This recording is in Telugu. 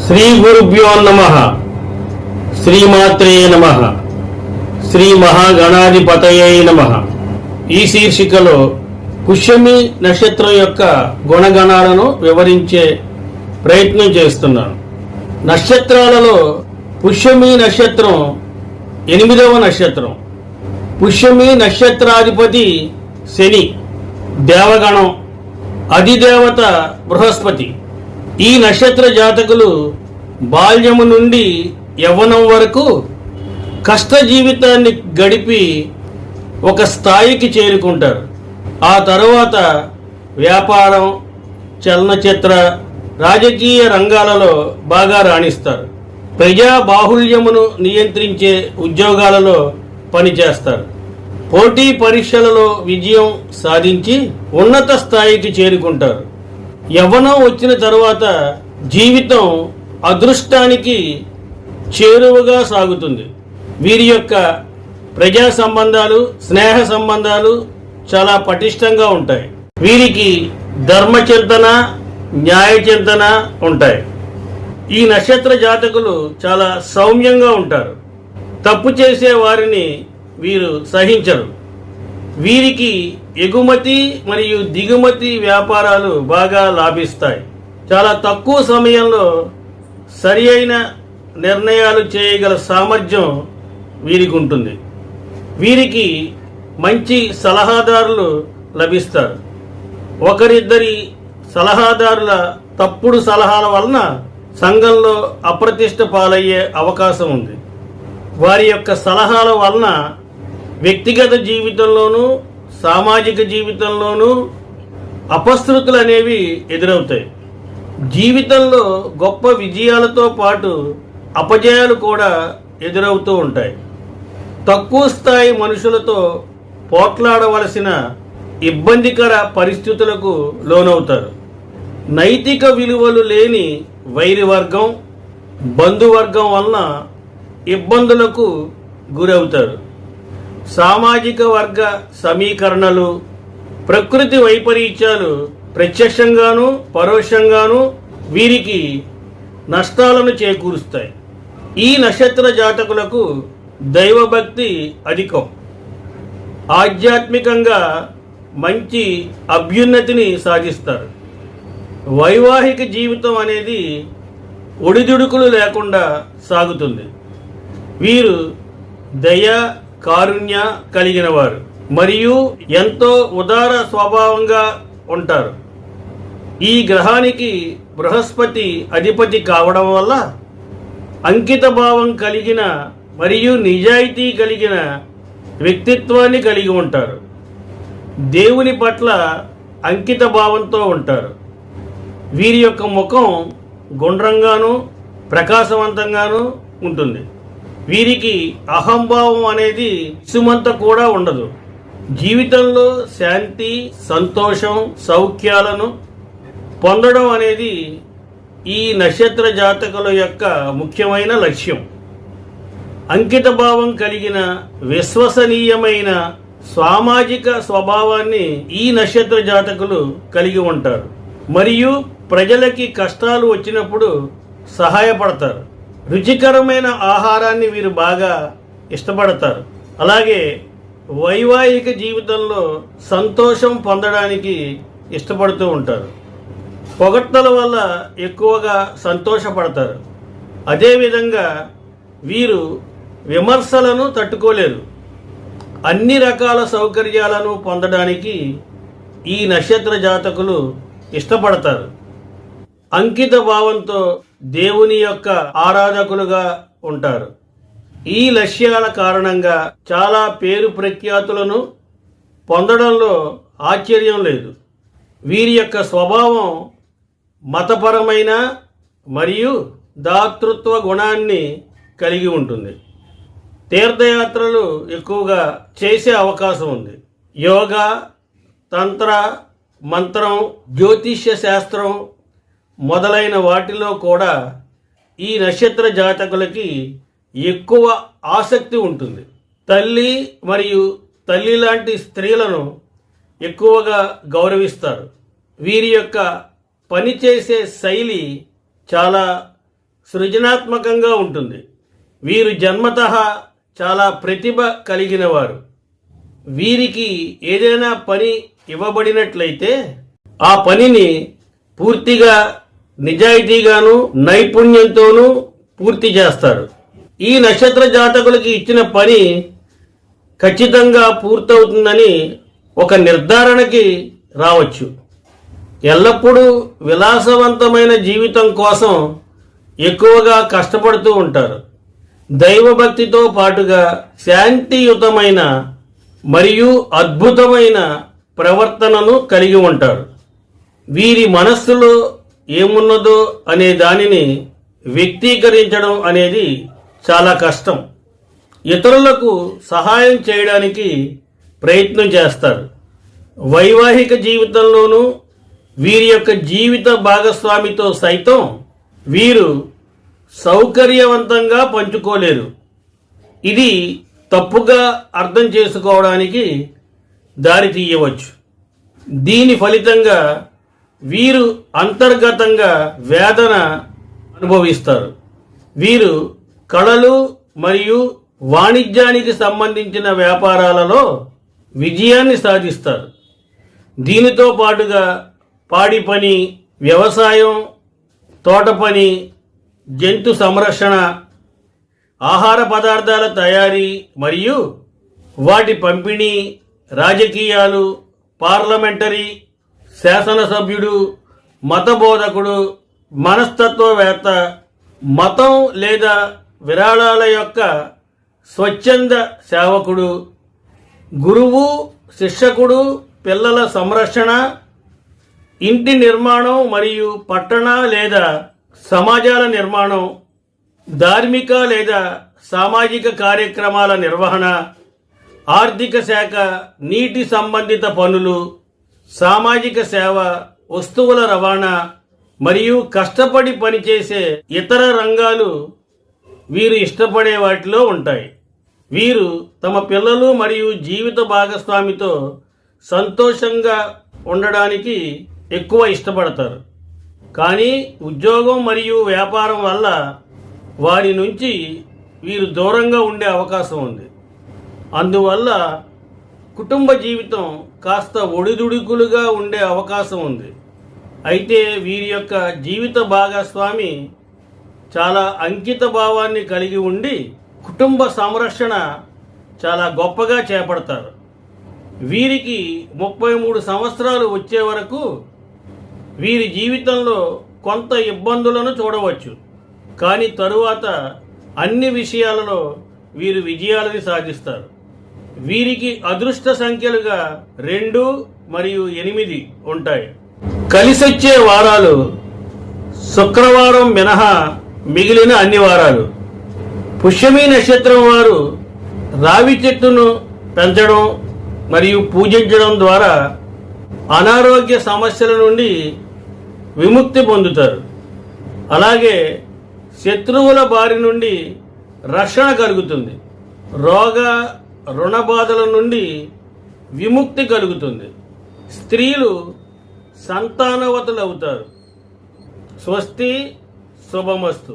శ్రీ గురుభ్యో నమః. శ్రీమాత్రే నమః. శ్రీ మహాగణాధిపతయే నమః. ఈ శీర్షికలో పుష్యమి నక్షత్రం యొక్క గుణగణాలను వివరించే ప్రయత్నం చేస్తున్నాను. నక్షత్రాలలో పుష్యమి నక్షత్రం 8వ నక్షత్రం. పుష్యమి నక్షత్రాధిపతి శని, దేవగణం, అధిదేవత బృహస్పతి. ఈ నక్షత్ర జాతకులు బాల్యము నుండి యవ్వనం వరకు కష్ట జీవితాన్ని గడిపి ఒక స్థాయికి చేరుకుంటారు. ఆ తరువాత వ్యాపారం, చలనచిత్ర, రాజకీయ రంగాలలో బాగా రాణిస్తారు. ప్రజా బాహుళ్యమును నియంత్రించే ఉద్యోగాలలో పనిచేస్తారు. పోటీ పరీక్షలలో విజయం సాధించి ఉన్నత స్థాయికి చేరుకుంటారు. యవ్వనం వచ్చిన తరువాత జీవితం అదృష్టానికి చేరువగా సాగుతుంది. వీరి యొక్క ప్రజా సంబంధాలు, స్నేహ సంబంధాలు చాలా పటిష్టంగా ఉంటాయి. వీరికి ధర్మచింతన, న్యాయ చింతన ఉంటాయి. ఈ నక్షత్ర జాతకులు చాలా సౌమ్యంగా ఉంటారు. తప్పు చేసే వారిని వీరు సహించరు. వీరికి ఎగుమతి మరియు దిగుమతి వ్యాపారాలు బాగా లాభిస్తాయి. చాలా తక్కువ సమయంలో సరి అయిన నిర్ణయాలు చేయగల సామర్థ్యం వీరికి ఉంటుంది. వీరికి మంచి సలహాదారులు లభిస్తారు. ఒకరిద్దరి సలహాదారుల తప్పుడు సలహాల వలన సంఘంలో అప్రతిష్ట పాలయ్యే అవకాశం ఉంది. వారి యొక్క సలహాల వలన వ్యక్తిగత జీవితంలోనూ సామాజిక జీవితంలోనూ అపశృతులు అనేవి ఎదురవుతాయి. జీవితంలో గొప్ప విజయాలతో పాటు అపజయాలు కూడా ఎదురవుతూ ఉంటాయి. తక్కువ స్థాయి మనుషులతో పోట్లాడవలసిన ఇబ్బందికర పరిస్థితులకు లోనవుతారు. నైతిక విలువలు లేని వైరివర్గం, బంధువర్గం వలన ఇబ్బందులకు గురవుతారు. సామాజిక వర్గ సమీకరణలు, ప్రకృతి వైపరీత్యాలు ప్రత్యక్షంగాను పరోక్షంగాను వీరికి నష్టాలను చేకూరుస్తాయి. ఈ నక్షత్ర జాతకులకు దైవభక్తి అధికం. ఆధ్యాత్మికంగా మంచి అభ్యున్నతిని సాధిస్తారు. వైవాహిక జీవితం అనేది ఒడిదుడుకులు లేకుండా సాగుతుంది. వీరు దయ, కారుణ్య కలిగిన వారు మరియు ఎంతో ఉదార స్వభావంగా ఉంటారు. ఈ గ్రహానికి బృహస్పతి అధిపతి కావడం వల్ల అంకిత భావం కలిగిన మరియు నిజాయితీ కలిగిన వ్యక్తిత్వాన్ని కలిగి ఉంటారు. దేవుని పట్ల అంకిత భావంతో ఉంటారు. వీరి యొక్క ముఖం గుండ్రంగాను ప్రకాశవంతంగాను ఉంటుంది. వీరికి అహంభావం అనేది సుమంత కూడా ఉండదు. జీవితంలో శాంతి, సంతోషం, సౌఖ్యాలను పొందడం అనేది ఈ నక్షత్ర జాతకుల యొక్క ముఖ్యమైన లక్ష్యం. అంకిత భావం కలిగిన విశ్వసనీయమైన సామాజిక స్వభావాన్ని ఈ నక్షత్ర జాతకులు కలిగి ఉంటారు మరియు ప్రజలకి కష్టాలు వచ్చినప్పుడు సహాయపడతారు. రుచికరమైన ఆహారాన్ని వీరు బాగా ఇష్టపడతారు. అలాగే వైవాహిక జీవితంలో సంతోషం పొందడానికి ఇష్టపడుతూ ఉంటారు. పొగడ్తల వల్ల ఎక్కువగా సంతోషపడతారు. అదేవిధంగా వీరు విమర్శలను తట్టుకోలేరు. అన్ని రకాల సౌకర్యాలను పొందడానికి ఈ నక్షత్ర జాతకులు ఇష్టపడతారు. అంకిత భావంతో దేవుని యొక్క ఆరాధకులుగా ఉంటారు. ఈ లక్ష్యాల కారణంగా చాలా పేరు ప్రఖ్యాతులను పొందడంలో ఆశ్చర్యం లేదు. వీరి యొక్క స్వభావం మతపరమైన మరియు దాతృత్వ గుణాన్ని కలిగి ఉంటుంది. తీర్థయాత్రలు ఎక్కువగా చేసే అవకాశం ఉంది. యోగా, తంత్ర, మంత్రం, జ్యోతిష్య శాస్త్రం మొదలైన వాటిలో కూడా ఈ నక్షత్ర జాతకులకి ఎక్కువ ఆసక్తి ఉంటుంది. తల్లి మరియు తల్లి లాంటి స్త్రీలను ఎక్కువగా గౌరవిస్తారు. వీరి యొక్క పనిచేసే శైలి చాలా సృజనాత్మకంగా ఉంటుంది. వీరు జన్మతః చాలా ప్రతిభ కలిగిన వారు. వీరికి ఏదైనా పని ఇవ్వబడినట్లయితే ఆ పనిని పూర్తిగా నిజాయితీగాను నైపుణ్యంతోనూ పూర్తి చేస్తారు. ఈ నక్షత్ర జాతకులకి ఇచ్చిన పని ఖచ్చితంగా పూర్తవుతుందని ఒక నిర్ధారణకి రావచ్చు. ఎల్లప్పుడూ విలాసవంతమైన జీవితం కోసం ఎక్కువగా కష్టపడుతూ ఉంటారు. దైవభక్తితో పాటుగా శాంతియుతమైన మరియు అద్భుతమైన ప్రవర్తనను కలిగి ఉంటారు. వీరి మనస్సులో ఏమున్నదో అనే దానిని వ్యక్తీకరించడం అనేది చాలా కష్టం. ఇతరులకు సహాయం చేయడానికి ప్రయత్నం చేస్తారు. వైవాహిక జీవితంలోనూ వీరి యొక్క జీవిత భాగస్వామితో సైతం వీరు సౌకర్యవంతంగా పంచుకోలేరు. ఇది తప్పుగా అర్థం చేసుకోవడానికి దారి తీయవచ్చు. దీని ఫలితంగా వీరు అంతర్గతంగా వేదన అనుభవిస్తారు. వీరు కళలు మరియు వాణిజ్యానికి సంబంధించిన వ్యాపారాలలో విజయాన్ని సాధిస్తారు. దీనితో పాటుగా పాడి పని, వ్యవసాయం, తోట పని, జంతు సంరక్షణ, ఆహార పదార్థాల తయారీ మరియు వాటి పంపిణీ, రాజకీయాలు, పార్లమెంటరీ, శాసనసభ్యుడు, మత బోధకుడు, మనస్తత్వవేత్త, మతం లేదా విరాళాల యొక్క స్వచ్ఛంద సేవకుడు, గురువు, శిక్షకుడు, పిల్లల సంరక్షణ, ఇంటి నిర్మాణం మరియు పట్టణ లేదా సమాజాల నిర్మాణం, ధార్మిక లేదా సామాజిక కార్యక్రమాల నిర్వహణ, ఆర్థిక శాఖ, నీటి సంబంధిత పనులు, సామాజిక సేవ, వస్తువుల రవాణా మరియు కష్టపడి పనిచేసే ఇతర రంగాలు వీరు ఇష్టపడే వాటిలో ఉంటాయి. వీరు తమ పిల్లలు మరియు జీవిత భాగస్వామితో సంతోషంగా ఉండడానికి ఎక్కువ ఇష్టపడతారు. కానీ ఉద్యోగం మరియు వ్యాపారం వల్ల వారి నుంచి వీరు దూరంగా ఉండే అవకాశం ఉంది. అందువల్ల కుటుంబ జీవితం కాస్త ఒడిదుడుకులుగా ఉండే అవకాశం ఉంది. అయితే వీరి యొక్క జీవిత భాగస్వామి చాలా అంకిత భావాన్ని కలిగి ఉండి కుటుంబ సంరక్షణ చాలా గొప్పగా చేపడతారు. వీరికి 33 సంవత్సరాలు వచ్చే వరకు వీరి జీవితంలో కొంత ఇబ్బందులను చూడవచ్చు. కానీ తరువాత అన్ని విషయాలలో వీరు విజయాలను సాధిస్తారు. వీరికి అదృష్ట సంఖ్యలుగా 2 మరియు 8 ఉంటాయి. కలిసొచ్చే వారాలు శుక్రవారం మినహా మిగిలిన అన్ని వారాలు. పుష్యమి నక్షత్రం వారు రావి చెట్టును పెంచడం మరియు పూజించడం ద్వారా అనారోగ్య సమస్యల నుండి విముక్తి పొందుతారు. అలాగే శత్రువుల బారి నుండి రక్షణ కలుగుతుంది. రోగ రుణ బాధల నుండి విముక్తి కలుగుతుంది. స్త్రీలు సంతానవతులవుతారు. స్వస్తి, శుభమస్తు.